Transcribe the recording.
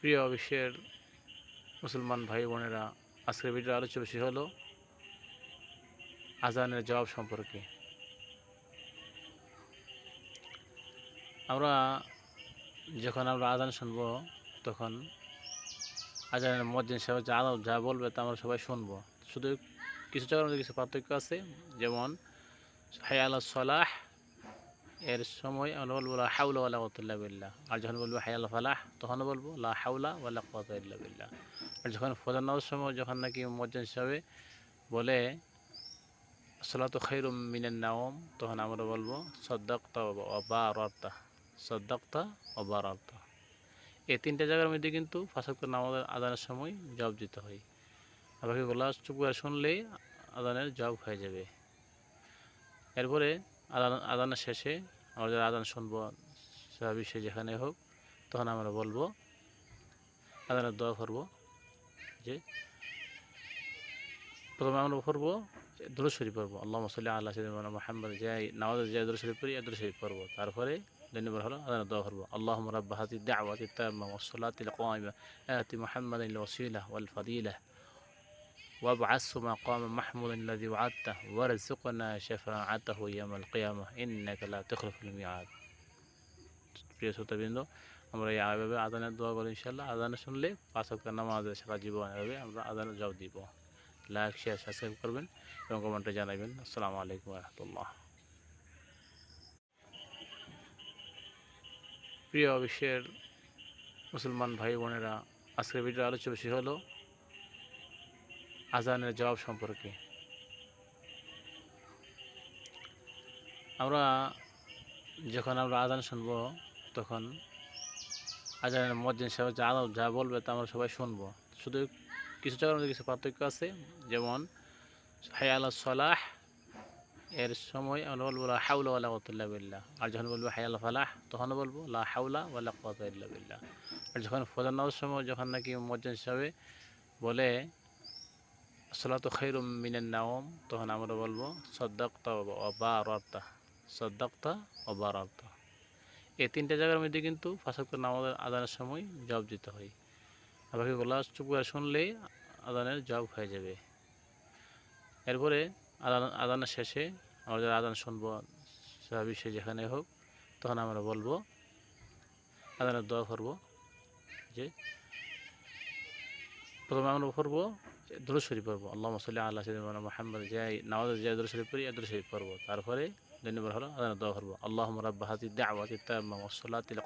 প্রিয় বিশ্বের মুসলমান ভাই বোনেরা, আজকের ভিডিওর আলোচ্য বিষয় হলো আজানের জবাব সম্পর্কে। আমরা যখন আজান শুনব, তখন আজানের মুয়াজ্জিন সাহেব যা বলবে তা আমরা সবাই শুনবো। শুধু কিছু জায়গার মধ্যে কিছু পার্থক্য আছে। যেমন হাইয়া আলাস সালাহ এর সময় আমরা বলবো লা হাওলা ওয়ালা কুওয়াতা ইল্লা বিল্লাহ, আর যখন বলবো হাইয়া আল ফালাহ তখন বলবো লা হাওলা ওয়ালা কুওয়াতা ইল্লা বিল্লাহ। আর যখন ফজর নামাজের সময় যখন নাকি মুয়াজ্জিন সাহেব বলে সালাতু খায়রুম মিনান নাওম, তখন আমরা বলবো সাদ্দাকতা ওয়া বারারতা, সাদ্দাকতা ওয়া বারারতা। এই তিনটা জায়গার মধ্যে কিন্তু পাঁচ ওয়াক্ত নামাজের আজানের সময় জবাব দিতে হয়। আর বাকিগুলো চুপ করে শুনলেই আজানের জবাব হয়ে যাবে। এরপরে আজানের শেষে আমরা যারা আজান শুনবো সারা বিশ্বে যেখানে হোক, তখন আমরা বলবো আজানের দোয়া করবো। যে প্রথমে আমরা পড়বো দুরূদ শরীফ পড়বো, আল্লাহুম্মা সাল্লি আলা সাইয়্যিদিনা মুহাম্মাদ, নামাজে যে দুরূদ শরীফ পড়ি দুরূদ শরীফ পড়বো। তারপরে ২ নম্বর হলো আজানের দোয়া করবো, আল্লাহুম্মা রাব্বা হাযিহি দাওয়াতি তাম্মা ওয়াস সালাতিল কায়িমা আতি মুহাম্মাদান আল ওয়াসিলা ওয়াল ফাদিলা وابعثه مقاما محمودا الذي وعدته وارزقنا شفاعته يوم القيامة إنك لا تخلف الميعاد। প্রিয় শ্রোতাবৃন্দ, আমরা এইভাবে আজানের দোয়া করি ইনশাআল্লাহ। আজানে শুনলে পাঁচ ওয়াক্ত নামাজের সারা জীবন এভাবে আমরা আজানের জবাব দিব। লাইক, শেয়ার, সাবস্ক্রাইব করবেন এবং কমেন্টে জানাবেন। আসসালামু আলাইকুম ওয়া রাহমাতুল্লাহ। প্রিয় বিশ্বের মুসলমান ভাই বোনেরা, আজকের ভিডিওর আলোচ্য বিষয় হলো আজানের জবাব সম্পর্কে। আমরা যখন আজান শুনব, তখন আজানের মুয়াজ্জিন সাহেব যা বলবে তা আমরা সবাই শুনবো। শুধু কিছু জায়গার মধ্যে কিছু পার্থক্য আছে। যেমন হাইয়া আলাস সালাহ এর সময় আমরা বলবো লা হাওলা ওয়ালা কুওয়াতা ইল্লা বিল্লাহ, আর যখন বলবো হাইয়া আল ফালাহ তখন বলবো লা হাওলা ওয়ালা কুওয়াতা ইল্লা বিল্লাহ। আর যখন ফজর নামাজের সময় যখন নাকি মুয়াজ্জিন সাহেব বলে সালাতু খায়রুম মিনান নাওম, তখন আমরা বলবো সাদ্দাকতা ওয়া বারারতা, সাদ্দাকতা ওয়া বারারতা। এই তিনটা জায়গার মধ্যে কিন্তু পাঁচ ওয়াক্ত নামাজের আজানের সময় জবাব দিতে হয়। আর বাকিগুলো চুপ করে শুনলেই আজানের জবাব হয়ে যাবে। এরপরে আজানের শেষে আমরা যারা আজান শুনবো সারা বিশ্বে যেখানে হোক, তখন আমরা বলবো আজানের দোয়া করবো। যে প্রথমে আমরা পড়বো দুরূদ শরীফ পড়বো, আল্লাহুম্মা সাল্লি আলা সাইয়্যিদিনা মুহাম্মাদ, নামাজে যে দুরূদ শরীফ পড়ি দুরূদ শরীফ পড়বো। তারপরে ২ নম্বর হলো আজানের দোয়া করবো, আল্লাহুম্মা রাব্বা হাযিহি দাওয়াতি তাম্মা ওয়াস সালাতিল